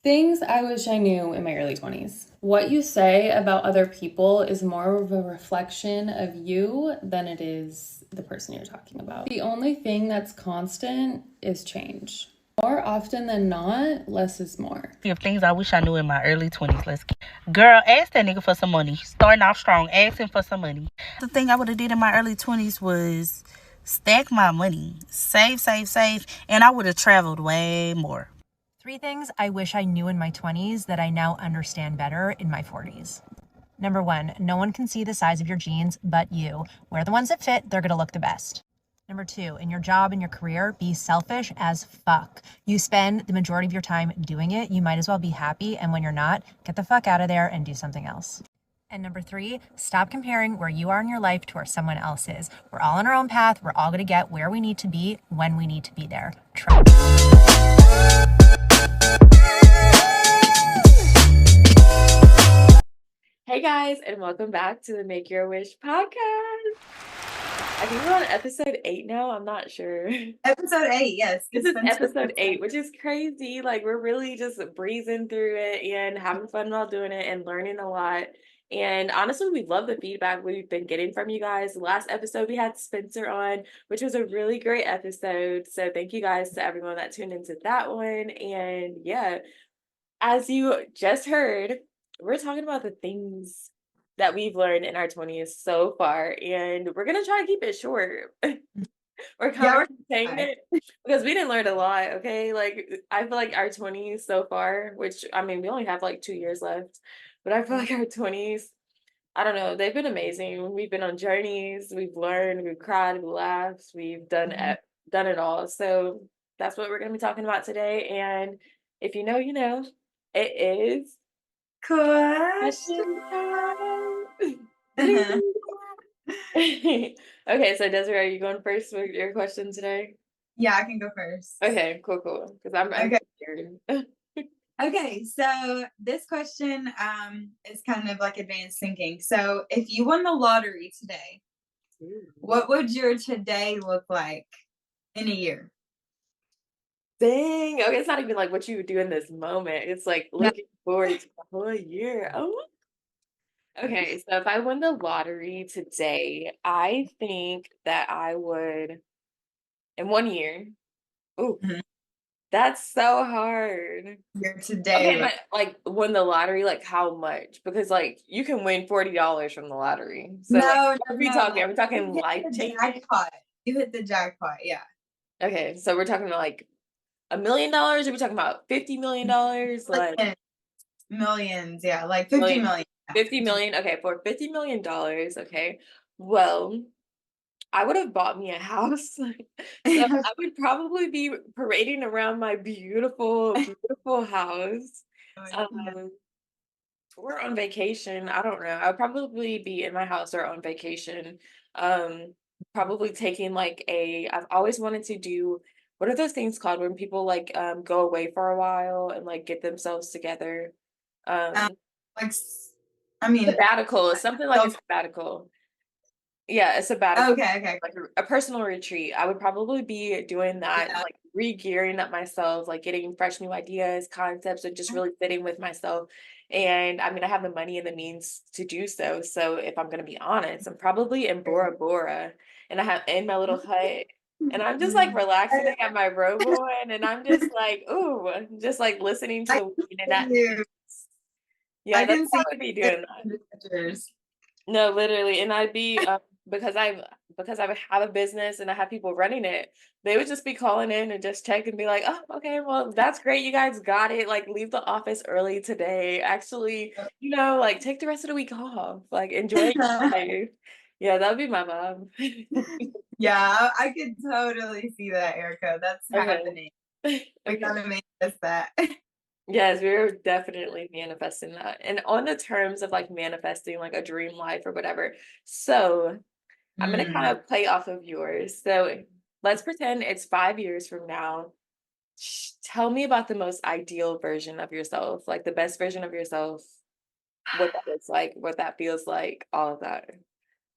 Things I wish I knew in my early 20s. What you say about other people is more of a reflection of you than it is the person you're talking about. The only thing that's constant is change. More often than not, less is more. Of things I wish I knew in my early 20s. Girl, ask that nigga for some money. Starting off strong, ask him for some money. The thing I would have did in my early 20s was stack my money, save, and I would have traveled way more. 3 things I wish I knew in my 20s that I now understand better in my 40s. Number 1, no one can see the size of your jeans but you. Wear the ones that fit, they're going to look the best. Number 2, in your job and your career, be selfish as fuck. You spend the majority of your time doing it, you might as well be happy, and when you're not, get the fuck out of there and do something else. And number 3, stop comparing where you are in your life to where someone else is. We're all on our own path. We're all going to get where we need to be when we need to be there. Trust. Hey guys, and welcome back to the Make Your Wish podcast. I think we're on episode 8 now. I'm not sure. Episode 8, yes. This is episode 8, which is crazy. Like, we're really just breezing through it and having fun while doing it and learning a lot. And honestly, we love the feedback we've been getting from you guys. The last episode we had Spencer on, which was a really great episode. So thank you guys to everyone that tuned into that one. And yeah, as you just heard, we're talking about the things that we've learned in our 20s so far, and we're gonna try to keep it short. We're kind of saying it because we didn't learn a lot, okay? Like, I feel like our 20s so far, which, I mean, we only have like 2 years left, but I feel like our 20s, I don't know, they've been amazing. We've been on journeys, we've learned, we've cried, we laughed, we've done it all. So that's what we're gonna be talking about today, and if you know, you know. It is question time. Okay, so Desiree, are you going first with your question today? Yeah, I can go first. Okay, cool. Because I'm scared. Okay, so this question is kind of like advanced thinking. So if you won the lottery today, what would your today look like in a year? Dang. Okay, it's not even like what you would do in this moment. It's like looking forward to the whole year. Oh. Okay, so if I won the lottery today, I think that I would, in 1 year. Ooh, that's so hard. Your today. Okay, but like win the lottery, like how much? Because like you can win $40 from the lottery. So what are we talking? Are we talking life changing? Jackpot. You hit the jackpot, yeah. Okay, so we're talking about like $1 million, or are we talking about $50 million? Like millions, yeah, like 50 million. 50 million. Okay, for $50 million. Okay. Well, I would have bought me a house. So I would probably be parading around my beautiful, beautiful house. We're on vacation. I don't know. I would probably be in my house or on vacation. Probably taking like I've always wanted to do, what are those things called when people like go away for a while and like get themselves together? Like, I mean, sabbatical, something like a sabbatical. Yeah, a sabbatical. Okay. Like a personal retreat. I would probably be doing that, like re-gearing up myself, like getting fresh new ideas, concepts, and just really sitting with myself. And I mean, I have the money and the means to do so. So if I'm gonna be honest, I'm probably in Bora Bora, and I have in my little hut, and I'm just like relaxing. I got my robe on, and I'm just like, ooh, just like listening to the wind and that. Yeah, that's how I would be doing that. No, literally, and I'd be because I have a business and I have people running it. They would just be calling in and just check and be like, "Oh, okay, well, that's great. You guys got it. Like, leave the office early today. Actually, like take the rest of the week off. Like, enjoy your life." Yeah, that would be my mom. Yeah, I could totally see that, Erica. That's happening. We gotta manifest that. Yes, we're definitely manifesting that. And on the terms of like manifesting like a dream life or whatever. So I'm going to kind of play off of yours. So let's pretend it's 5 years from now. Tell me about the most ideal version of yourself, like the best version of yourself, what that looks like, what that feels like, all of that.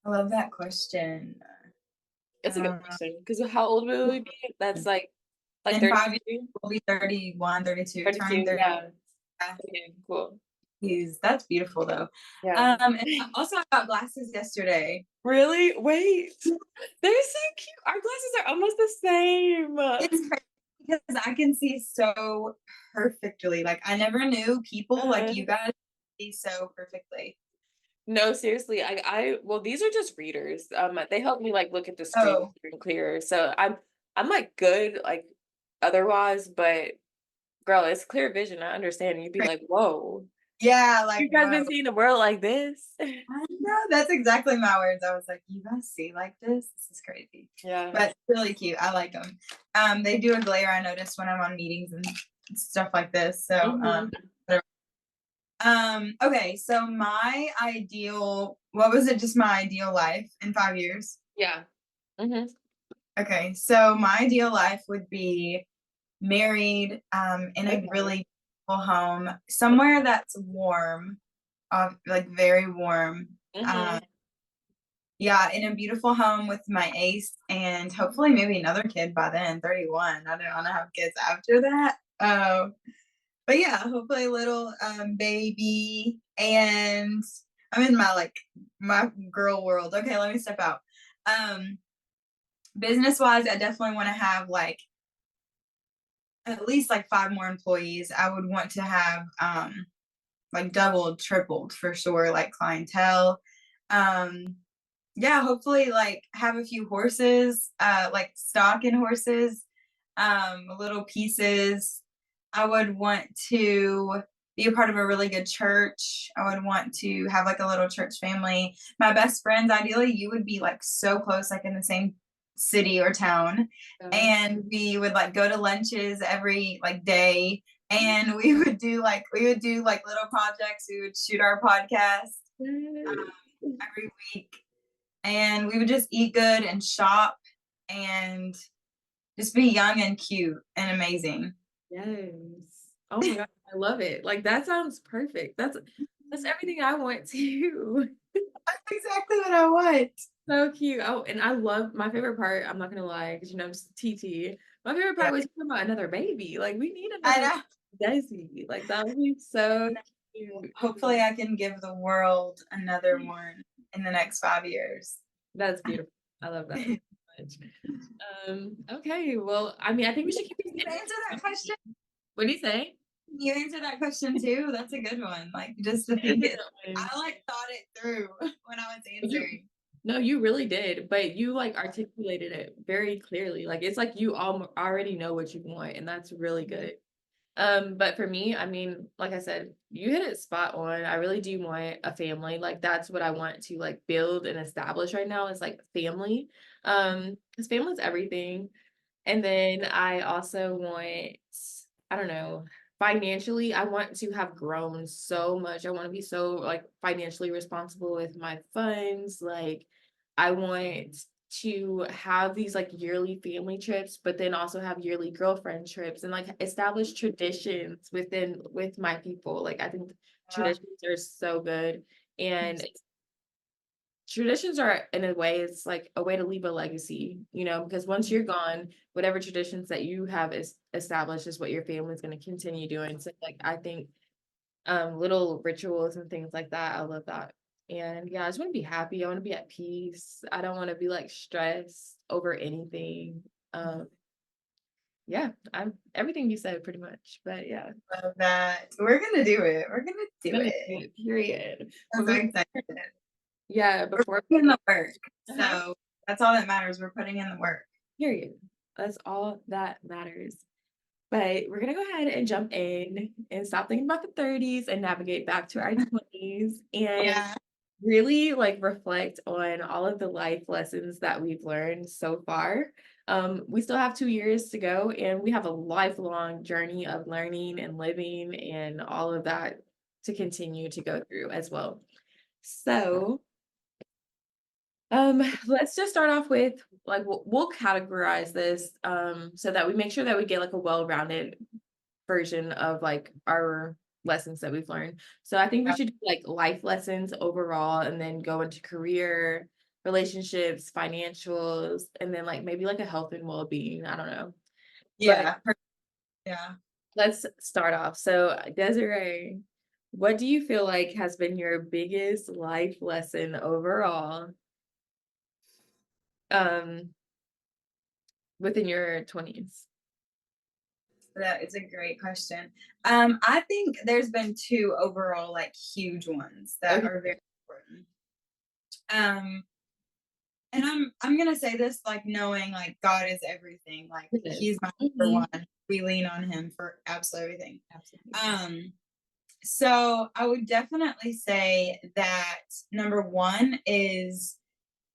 I love that question. It's a good question. Because how old will we be? That's like in 5 years, we'll be 31, 32. 32, yeah. Okay, cool. That's beautiful though. Yeah. And also I got glasses yesterday. Really? Wait. They're so cute. Our glasses are almost the same. It's crazy because I can see so perfectly. Like I never knew people like you guys see so perfectly. No, seriously. Well, these are just readers. They help me like look at the screen Oh, clearer. So I'm like good like otherwise, but girl, it's clear vision. I understand. You'd be like, whoa. yeah, like You guys wow. been seeing the world like this? I know, that's exactly my words. I was like, you guys see like this? This is crazy. Yeah. But really cute. I like them. They do a glare I noticed when I'm on meetings and stuff like this. So okay, so what was it, just my ideal life in 5 years? Yeah. Mm-hmm. Okay, so my ideal life would be married, in a really beautiful home, somewhere that's warm, like very warm. Yeah, in a beautiful home with my ace and hopefully maybe another kid by then, 31. I don't want to have kids after that. But yeah, hopefully a little baby, and I'm in my girl world. Okay, let me step out. Business wise, I definitely want to have like at least like 5 more employees. I would want to have like doubled, tripled for sure, like clientele. Yeah, hopefully like have a few horses, like stock in horses, little pieces. I would want to be a part of a really good church. I would want to have like a little church family. My best friends, ideally, you would be like so close, like in the same city or town. And we would like go to lunches every like day. And we would do like little projects. We would shoot our podcast every week. And we would just eat good and shop and just be young and cute and amazing. Yes. Oh my God, I love it. Like that sounds perfect. That's everything I want too. That's exactly what I want. So cute. Oh, and I love my favorite part. I'm not gonna lie, because I'm just TT. My favorite part was talking about another baby. Like we need I another know. Desi. Like that would be so cute. Hopefully, I can give the world another one in the next 5 years. That's beautiful. I love that so much. Okay. Well, I mean, I think we should keep Can you answer that question? What do you say? You answer that question too. That's a good one. Like just to think it. I like thought it through when I was answering. No, you really did, but you like articulated it very clearly. Like it's like you all already know what you want, and that's really good. But for me, I mean, like I said, you hit it spot on. I really do want a family. Like that's what I want to like build and establish right now is like family. Because family's everything. And then I also want, I don't know, financially, I want to have grown so much. I want to be so like financially responsible with my funds. Like I want to have these like yearly family trips, but then also have yearly girlfriend trips and like establish traditions with my people. Like I think traditions are so good. And traditions are in a way it's like a way to leave a legacy, because once you're gone, whatever traditions that you have established is what your family's going to continue doing. So like I think little rituals and things like that, I love that. And yeah, I just want to be happy. I want to be at peace. I don't want to be like stressed over anything. Yeah, I'm everything you said pretty much. But yeah, Love that. We're gonna do it. We're gonna do it. period. I'm so excited. Yeah, We're before putting in the work. So that's all that matters. We're putting in the work. period. That's all that matters. But we're gonna go ahead and jump in and stop thinking about the 30s and navigate back to our 20s and really like reflect on all of the life lessons that we've learned so far. We still have 2 years to go, and we have a lifelong journey of learning and living and all of that to continue to go through as well. So let's just start off with like we'll categorize this so that we make sure that we get like a well-rounded version of like our lessons that we've learned. So I think we should do like life lessons overall and then go into career, relationships, financials, and then like maybe like a health and well-being. I don't know. Yeah. Yeah. let's start off. So, Desiree, what do you feel like has been your biggest life lesson overall, um, within your 20s? That is a great question. I think there's been two overall like huge ones that Okay. are very important. Um, and I'm gonna say this like knowing like God is everything. Like Goodness. He's my number Mhm. one. We lean on Him for absolutely everything. Absolutely. So I would definitely say that number one is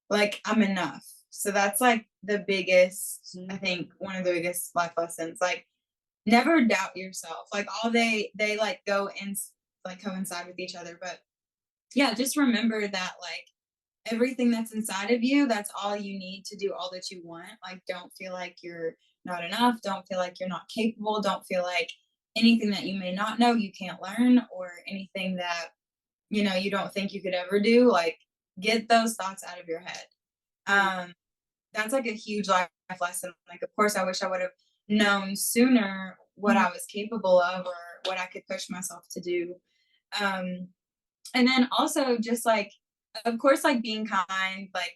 like I'm enough. So that's like the biggest, I think one of the biggest life lessons. Like never doubt yourself. Like all they like go in like coincide with each other. But yeah, just remember that like everything that's inside of you, that's all you need to do all that you want. Like don't feel like you're not enough. Don't feel like you're not capable. Don't feel like anything that you may not know you can't learn or anything that you don't think you could ever do. Like get those thoughts out of your head. Um that's like a huge life lesson. Like, of course, I wish I would have known sooner what I was capable of or what I could push myself to do. Um, and then also just like, of course, like being kind, like,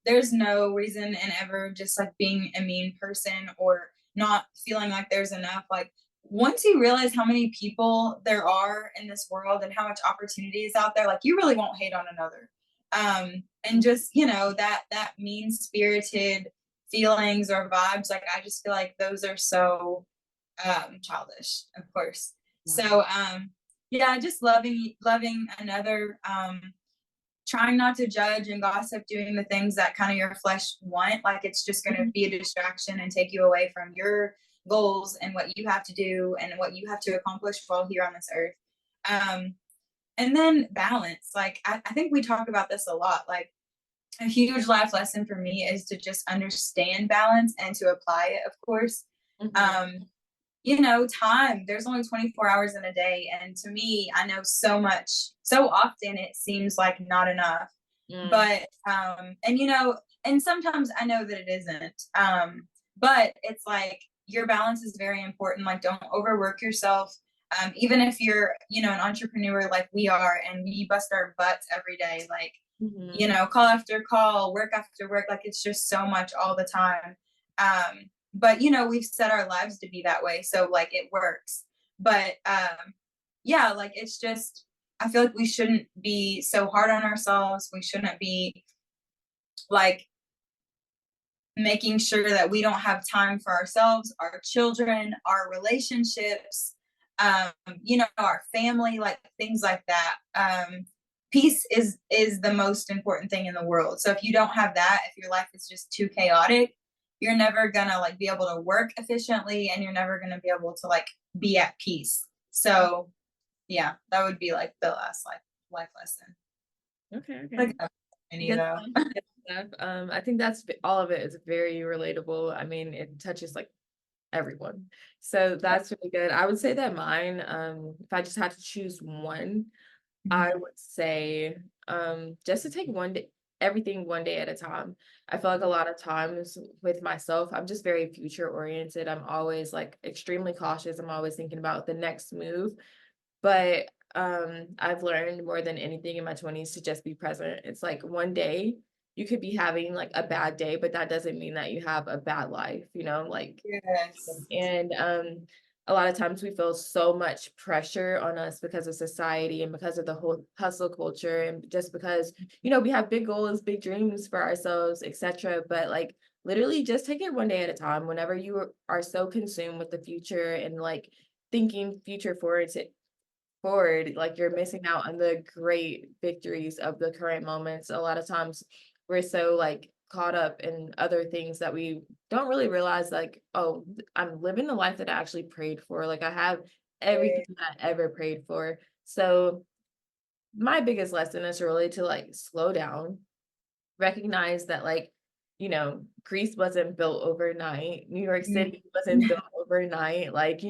there's no reason in ever just like being a mean person or not feeling like there's enough. Like, once you realize how many people there are in this world and how much opportunity is out there, like you really won't hate on another. And just that mean spirited feelings or vibes, like I just feel like those are so childish, of course. So yeah, just loving another, trying not to judge and gossip, doing the things that kind of your flesh want, like it's just going to be a distraction and take you away from your goals and what you have to do and what you have to accomplish while here on this earth. um and then balance, like I think we talk about this a lot. Like a huge life lesson for me is to just understand balance and to apply it, of course. um Time, there's only 24 hours in a day, and to me, I know so often it seems like not enough. Mm. But and sometimes I know that it isn't. But it's like your balance is very important. Like don't overwork yourself. Even if you're an entrepreneur like we are and we bust our butts every day, like call after call, work after work, like it's just so much all the time. But we've set our lives to be that way, so like it works. But yeah, like it's just, I feel like we shouldn't be so hard on ourselves. We shouldn't be like making sure that we don't have time for ourselves, our children, our relationships, our family, like things like that. Peace is the most important thing in the world. So if you don't have that, if your life is just too chaotic, you're never gonna like be able to work efficiently, and you're never gonna be able to like be at peace. So yeah, that would be like the last life lesson. Okay, okay. Like any Good though. stuff, good stuff. I think all of it is very relatable. I mean, it touches like everyone. So that's really good. I would say that mine, if I just had to choose one, I would say just to take everything one day at a time. I feel like a lot of times with myself, I'm just very future oriented. I'm always like extremely cautious. I'm always thinking about the next move. But I've learned more than anything in my 20s to just be present. It's like one day you could be having like a bad day, but that doesn't mean that you have a bad life, like. Yes. And a lot of times we feel so much pressure on us because of society and because of the whole hustle culture, and just because we have big goals, big dreams for ourselves, etc. But like literally just take it one day at a time. Whenever you are so consumed with the future and like thinking future forward, like you're missing out on the great victories of the current moments. A lot of times we're so like caught up in other things that we don't really realize, like, oh, I'm living the life that I actually prayed for. Like I have everything that I ever prayed for. So my biggest lesson is really to like slow down, recognize that like Greece wasn't built overnight, New York City wasn't built overnight. Like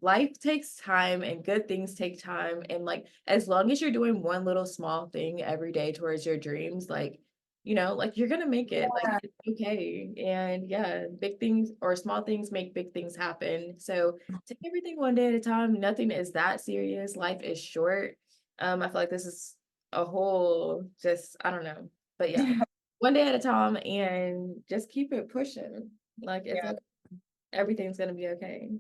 life takes time and good things take time, and like as long as you're doing one little small thing every day towards your dreams, like you know, like you're gonna make it, like Yeah. it's okay. And yeah, big things or small things make big things happen. So take everything one day at a time. Nothing is that serious. Life is short. I feel like this is a whole just I don't know. But yeah, one day at a time and just keep it pushing. Like it's Yeah. everything's gonna be okay.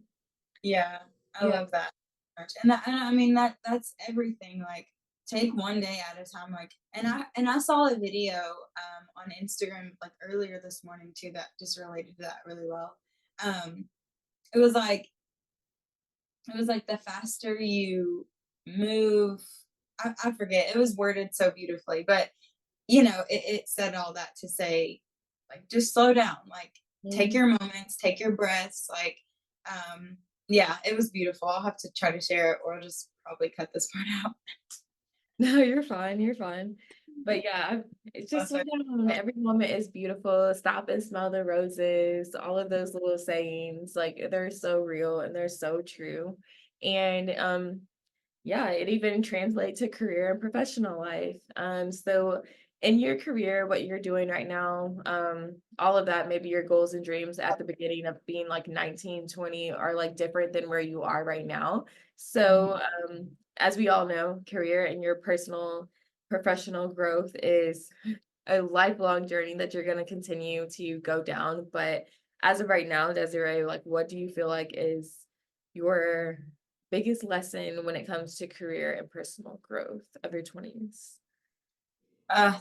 Yeah, I Yeah. love that much. And I mean that's everything. Like take one day at a time. Like and I saw a video on Instagram like earlier this morning too that just related to that really well. Um it was like the faster you move, I forget, it was worded so beautifully, but you know, it said all that to say, like, just slow down, like, take Mhm. your moments, take your breaths, like, um, yeah, it was beautiful. I'll have to try to share it, or I'll just probably cut this part out. No, you're fine. You're fine. But yeah, it's just Also, slow down. Every moment is beautiful. Stop and smell the roses. All of those little sayings, like they're so real and they're so true. And yeah, it even translates to career and professional life. So in your career, what you're doing right now, all of that, maybe your goals and dreams at the beginning of being like 19, 20 are like different than where you are right now. So, as we all know, career and your personal professional growth is a lifelong journey that you're going to continue to go down. But as of right now, Desiree, like, what do you feel like is your biggest lesson when it comes to career and personal growth of your 20s?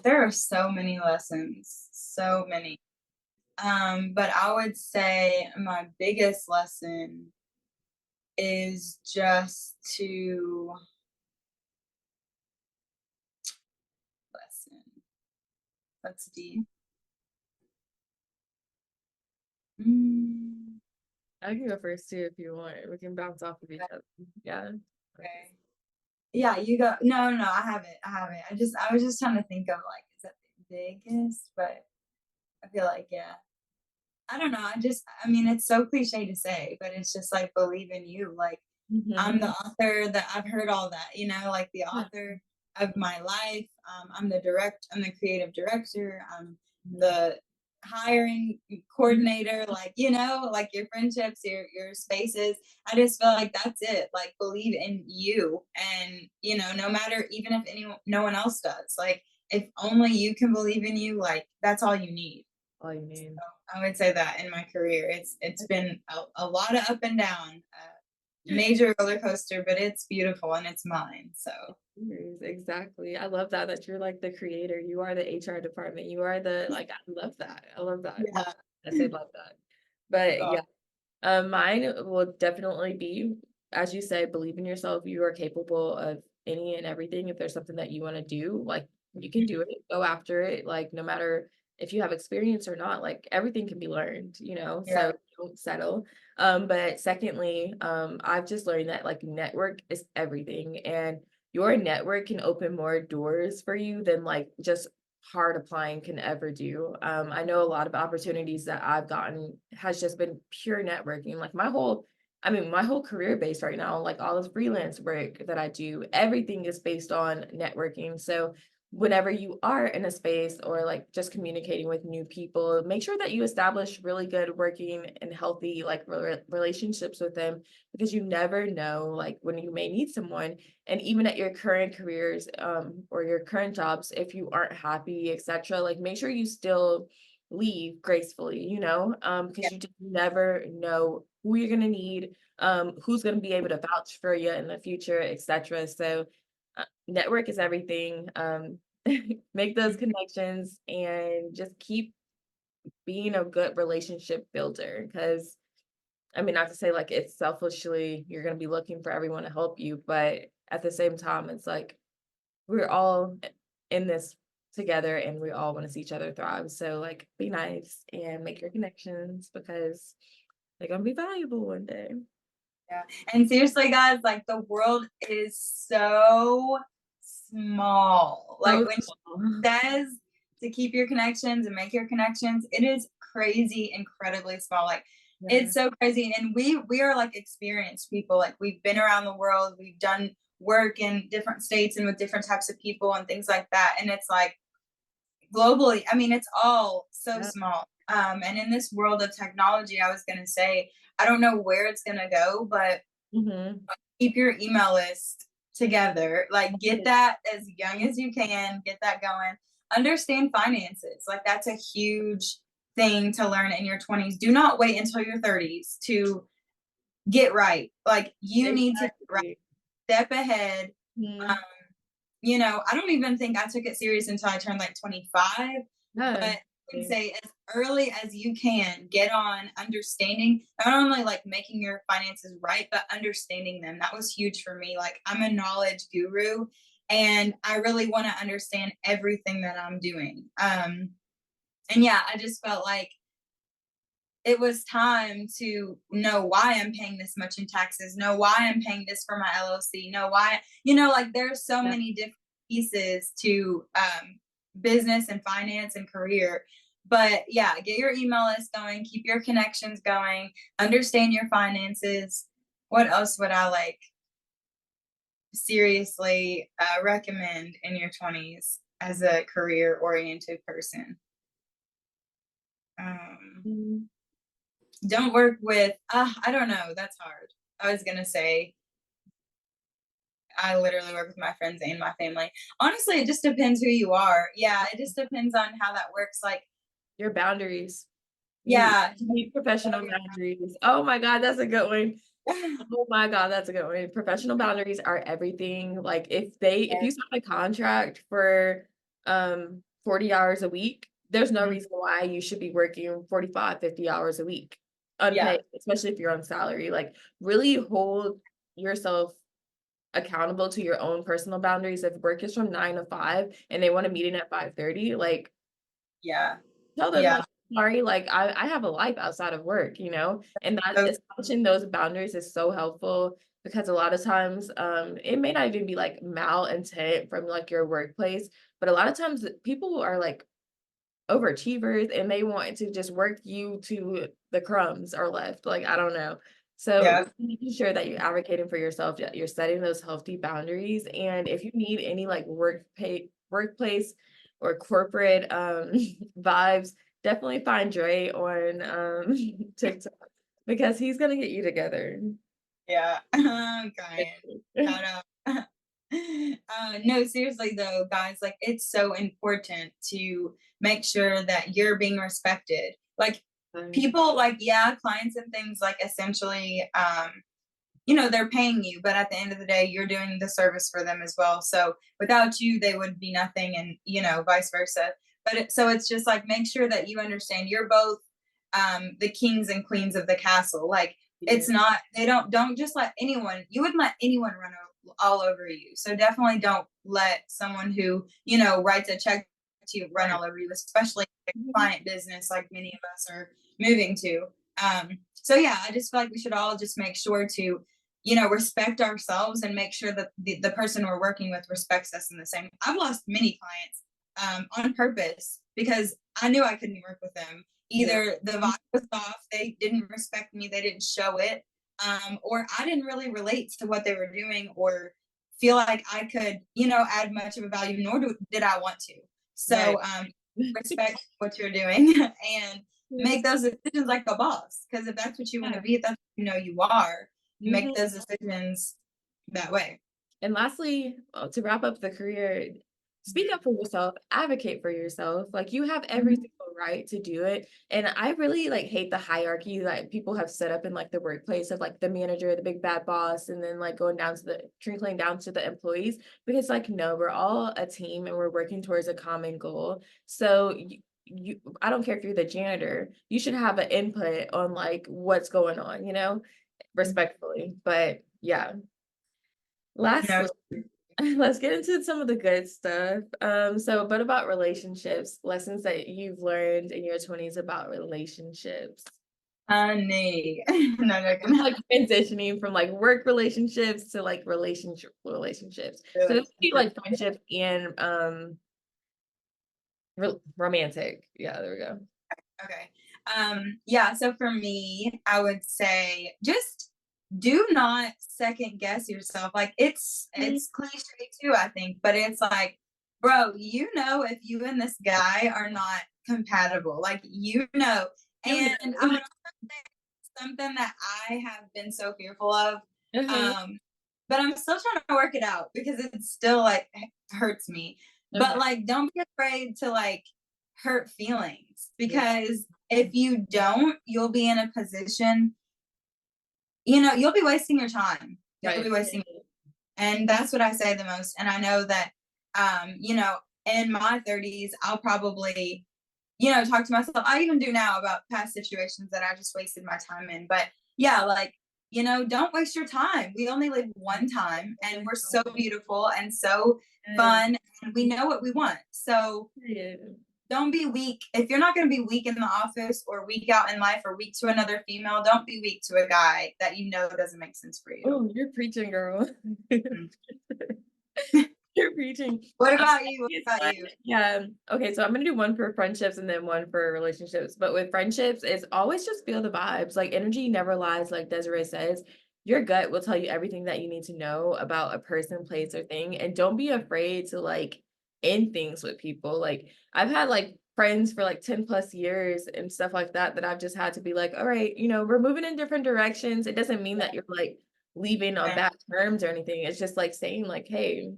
there are so many lessons, so many. But I would say my biggest lesson is just to lesson. That's deep. Mm, I can go first too if you want. We can bounce off of each other. Yeah. okay. Yeah, you go. No, no, no, I haven't. I haven't. I was just trying to think of like, is that the biggest? But I feel like, yeah. I don't know. I mean, it's so cliche to say, but it's just like believe in you. Like I'm the Hmm. author that I've heard all that, you know, like the author of my life. I'm the creative director. I'm the hiring coordinator, like, you know, like your friendships, your spaces. I just feel like that's it. Like believe in you. And, you know, no matter even if no one else does, like if only you can believe in you, like that's all you need. All you need. I would say that in my career, it's been a lot of up and down, major roller coaster, but it's beautiful and it's mine. So Years, exactly. I love that you're like the creator. You are the HR department. You are the like I love that. I love that. yeah, I say love that. that's But all. yeah, mine will definitely be, as you say, believe in yourself. You are capable of any and everything. If there's something that you want to do, like you can do it, go after it. Like no matter if you have experience or not, like everything can be learned, you know, Yeah, so don't settle. But secondly, I've just learned that like network is everything and your network can open more doors for you than like just hard applying can ever do. I know a lot of opportunities that I've gotten has just been pure networking. Like my whole career base right now, like all this freelance work that I do, everything is based on networking. So whenever you are in a space or like just communicating with new people, make sure that you establish really good working and healthy like relationships with them because you never know like when you may need someone and even at your current careers or your current jobs if you aren't happy etc like make sure you still leave gracefully you know yeah, because you just never know who you're going to need who's going to be able to vouch for you in the future etc so network is everything make those connections and just keep being a good relationship builder because I mean, not to say like it's selfishly you're gonna be looking for everyone to help you, but at the same time, it's like we're all in this together and we all want to see each other thrive. So like be nice and make your connections because they're gonna be valuable one day. yeah. And seriously, guys, like the world is so small. Like So when small. she says to keep your connections and make your connections, it is crazy, incredibly small. Like Yeah. it's so crazy. And we are like experienced people. Like we've been around the world, we've done work in different states and with different types of people and things like that. And it's like globally, I mean, it's all so Yeah. small. And in this world of technology, I was gonna say, I don't know where it's gonna go, but Mm-hmm. keep your email list together. Like, get that as young as you can, get that going. Understand finances. Like, that's a huge thing to learn in your 20s. Do not wait until your 30s to get right. Like, you need to get right, step ahead. Mm-hmm. Um, you know, I don't even think I took it serious until I turned like 25. But I would say as early as you can, get on understanding not only like making your finances right, but understanding them. That was huge for me. Like, I'm a knowledge guru and I really want to understand everything that I'm doing. And yeah, I just felt like it was time to know why I'm paying this much in taxes, know why I'm paying this for my LLC, know why, you know, like there's so many different pieces to business and finance and career. But yeah, get your email list going, keep your connections going, understand your finances. What else would I like seriously recommend in your 20s as a career oriented person? Mm-hmm. Don't work with, I don't know, that's hard. I was gonna say, I literally work with my friends and my family. Honestly, it just depends who you are. Yeah, it just depends on how that works. Like, Your boundaries. yeah. You need professional boundaries. Oh my God, that's a good one. Oh my God, that's a good one. Professional boundaries are everything. Like if you sign a contract for 40 hours a week, there's no reason why you should be working 45, 50 hours a week unpaid, especially if you're on salary. Like, really hold yourself accountable to your own personal boundaries. If work is from 9 to 5 and they want a meeting at 5:30, like, Yeah. tell them, like, sorry, like I have a life outside of work, you know, and that So, establishing those boundaries is so helpful because a lot of times it may not even be like malintent from like your workplace, but a lot of times people are like overachievers and they want to just work you to the crumbs are left. Like, I don't know. So yeah. making sure that you're advocating for yourself, that you're setting those healthy boundaries. And if you need any like workplace or corporate vibes, definitely find Dre on TikTok because he's gonna get you together. Yeah. I'm crying. Shout out. No, seriously though, guys, like it's so important to make sure that you're being respected. Like people, like, yeah, clients and things, like essentially you know, they're paying you, but at the end of the day, you're doing the service for them as well. So without you, they would be nothing, and you know, vice versa. But so it's just like make sure that you understand you're both the kings and queens of the castle. Like, it's not, they don't just let anyone, you wouldn't let anyone run all over you. So definitely don't let someone who, you know, writes a check to run all over you, especially client business like many of us are moving to. So yeah, I just feel like we should all just make sure to, you know, respect ourselves and make sure that the person we're working with respects us in the same. I've lost many clients on purpose because I knew I couldn't work with them. Either the vibe was off, they didn't respect me, they didn't show it, or I didn't really relate to what they were doing or feel like I could, you know, add much of a value, nor did I want to. So respect what you're doing and make those decisions like a boss. Because if that's what you want to be, if that's what you know you are, make those decisions that way. And lastly, to wrap up the career, speak up for yourself, advocate for yourself. Like, you have every single right to do it. And I really like hate the hierarchy that people have set up in like the workplace of like the manager, the big bad boss, and then like going down to the trickling down to the employees. Because like, no, we're all a team and we're working towards a common goal. So I don't care if you're the janitor, you should have an input on like what's going on, you know, respectfully. But yeah. No, Lastly, let's get into some of the good stuff. So what about relationships? Lessons that you've learned in your 20s about relationships. honey. No, I'm like transitioning from like work relationships to like relationships. So this would be like friendships and romantic. Yeah, there we go. Okay. Yeah, so for me, I would say just do not second guess yourself. Like, it's cliche too, I think, but it's like bro, you know if you and this guy are not compatible, like And I'm gonna say something that I have been so fearful of. But I'm still trying to work it out because it still like hurts me. But like, don't be afraid to like hurt feelings, because if you don't, you'll be in a position, you'll be wasting your time. You'll be wasting, and that's what I say the most. And I know that, in my 30s, I'll probably, talk to myself. I even do now about past situations that I just wasted my time in. But yeah, like, don't waste your time. We only live one time, and we're so beautiful and so fun, and we know what we want. So don't be weak. If you're not going to be weak in the office or weak out in life or weak to another female, don't be weak to a guy that doesn't make sense for you. Oh, you're preaching, girl. You're preaching. What about you? Yeah. Okay, so I'm gonna do one for friendships and then one for relationships. But with friendships, it's always just feel the vibes. Like, energy never lies, like Desiree says. Your gut will tell you everything that you need to know about a person, place, or thing. And don't be afraid to like end things with people. Like, I've had like friends for like 10 plus years and stuff like that I've just had to be like, all right, we're moving in different directions. It doesn't mean that you're like leaving on bad terms or anything. It's just like saying like, hey,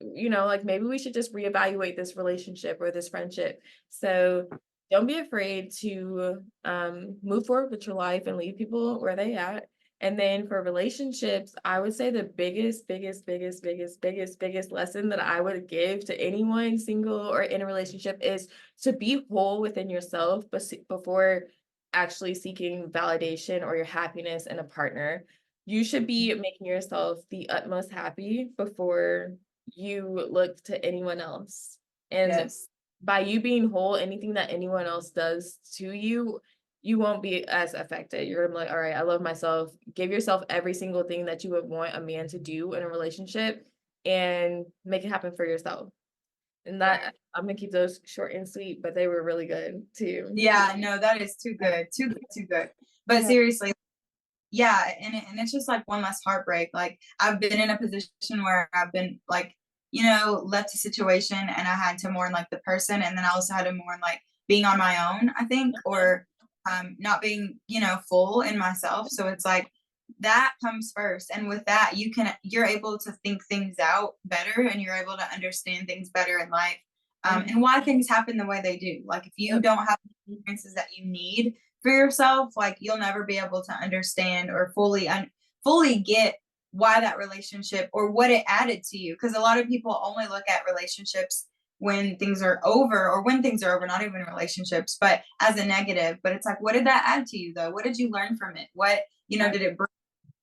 like maybe we should just reevaluate this relationship or this friendship. So don't be afraid to move forward with your life and leave people where they at. And then for relationships, I would say the biggest lesson that I would give to anyone single or in a relationship is to be whole within yourself, but before actually seeking validation or your happiness in a partner. You should be making yourself the utmost happy before you look to anyone else. And by you being whole, anything that anyone else does to you, you won't be as affected. You're gonna be like, all right, I love myself. Give yourself every single thing that you would want a man to do in a relationship and make it happen for yourself. And that I'm gonna keep those short and sweet, but they were really good too. Yeah, no, that is too good. Too good. But seriously, yeah, and it's just like one less heartbreak. Like, I've been in a position where I've been like, left a situation and I had to mourn like the person, and then I also had to mourn like being on my own, I think, or not being, full in myself. So it's like that comes first. And with that, you're able to think things out better, and you're able to understand things better in life. And why things happen the way they do. Like, if you don't have the experiences that you need for yourself, like, you'll never be able to understand or fully get why that relationship or what it added to you. Because a lot of people only look at relationships when things are over, or when things are over, not even relationships, but as a negative. But it's like, what did that add to you though? What did you learn from it? What, did it bring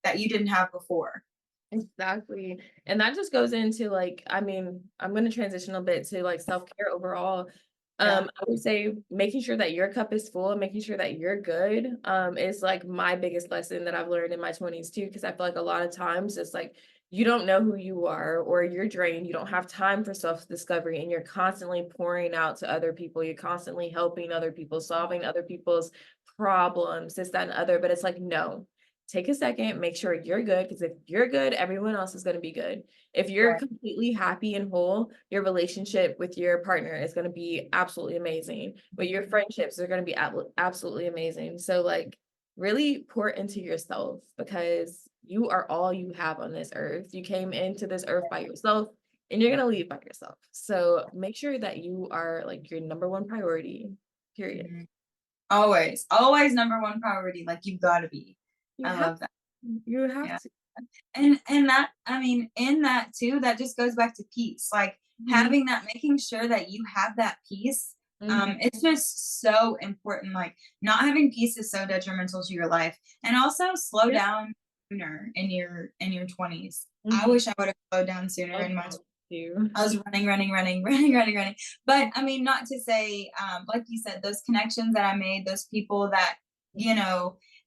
that you didn't have before? Exactly. And that just goes into like, I mean, I'm going to transition a bit to like self-care overall. I would say making sure that your cup is full and making sure that you're good is like my biggest lesson that I've learned in my 20s too, because I feel like a lot of times it's like you don't know who you are, or you're drained, you don't have time for self-discovery, and you're constantly pouring out to other people, you're constantly helping other people, solving other people's problems, this, that, and other. But it's like, no, take a second, make sure you're good, because if you're good, everyone else is going to be good. If you're completely happy and whole, your relationship with your partner is going to be absolutely amazing. But your friendships are going to be absolutely amazing. So like, really pour into yourself, because you are all you have on this earth. You came into this earth by yourself, and you're going to leave by yourself. So make sure that you are like your number one priority, period. Always number one priority. Like, you've got to be. I love that. You have to. And that, I mean, in that too, that just goes back to peace. Like, having that, making sure that you have that peace. It's just so important. Like, not having peace is so detrimental to your life. And also slow down sooner in your 20s. I wish I would have slowed down sooner in my 20s. I was running. But I mean, not to say, like you said, those connections that I made, those people that,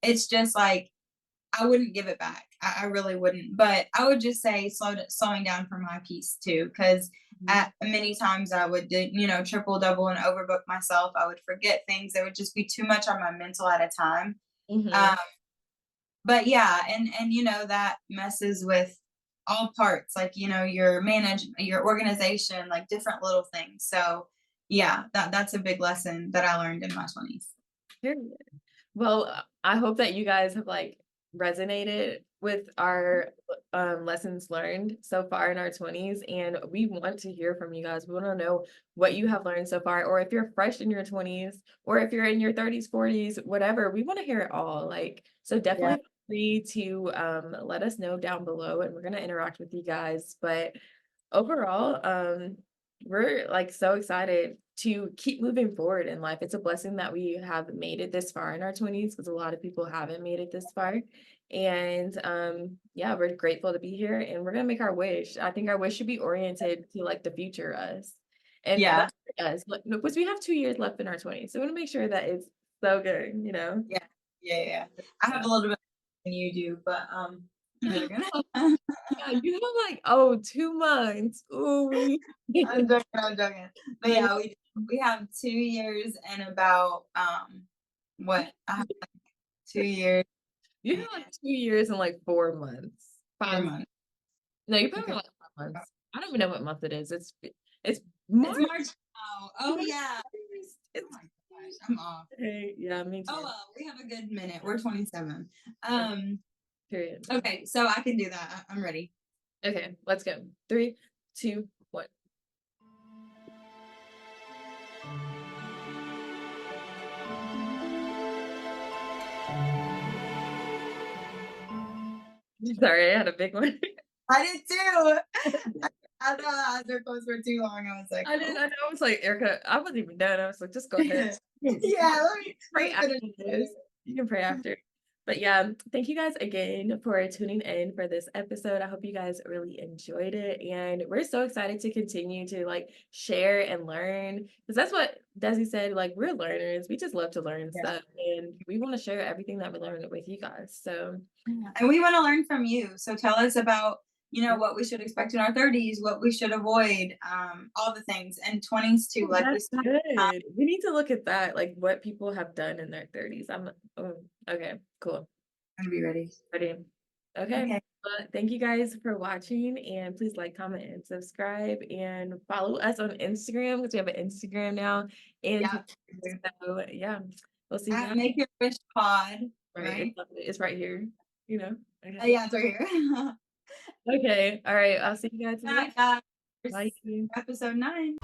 it's just like, I wouldn't give it back. I really wouldn't. But I would just say slowing down for my peace too, because at many times I would do, triple, double, and overbook myself. I would forget things. There would just be too much on my mental at a time. But yeah, and that messes with all parts, like, you know, your management, your organization, like different little things. So yeah, that's a big lesson that I learned in my 20s. Period. Well, I hope that you guys have like resonated with our lessons learned so far in our 20s, and we want to hear from you guys. We want to know what you have learned so far, or if you're fresh in your 20s, or if you're in your 30s, 40s, whatever. We want to hear it all. Like, so definitely feel free to let us know down below, and we're going to interact with you guys. But overall, we're like so excited to keep moving forward in life. It's a blessing that we have made it this far in our 20s, because a lot of people haven't made it this far. And yeah, we're grateful to be here, and we're gonna make our wish. I think our wish should be oriented to like the future us. And Yeah. that's us. Because we have 2 years left in our 20s. So we want to make sure that it's so good, you know? Yeah. I have a little bit than you do, but Yeah, you have like 2 months. Ooh. I'm joking. But yeah, we have 2 years and about what? I have like 2 years. You have like 2 years and like 4 months. 4 months. No, you probably Okay. have like 5 months. I don't even know what month it is. It's It's March. March now. Oh yeah. It's, Oh my gosh, I'm off. okay, yeah, me too. Oh well, we have a good minute. We're 27. Period. Okay, so I can do that. I'm ready. Okay, let's go. 3, 2, 1. Sorry, I had a big one. I did too. I thought I had their close for too long. I was like, I did. I know. I was like, Erica, I wasn't even done. I was like, just go ahead. yeah, let me Pray after finish this. You can pray after. But yeah, thank you guys again for tuning in for this episode. I hope you guys really enjoyed it. And we're so excited to continue to like share and learn. Because that's what Desi said. Like, we're learners. We just love to learn stuff. And we want to share everything that we learned with you guys. So And we want to learn from you. So tell us about, you know, what we should expect in our 30s, what we should avoid, all the things, and 20s too. Like we that's said. good. We need to look at that, like what people have done in their 30s. Okay, cool. I'm gonna be ready. Ready. Okay. Well, thank you guys for watching, and please like, comment, and subscribe, and follow us on Instagram, because we have an Instagram now. And so yeah, we'll see you At guys. Make Your Wish Pod. Right. It's right here, you know. Oh, yeah, it's right here. Okay. All right. I'll see you guys later. Bye. Episode 9.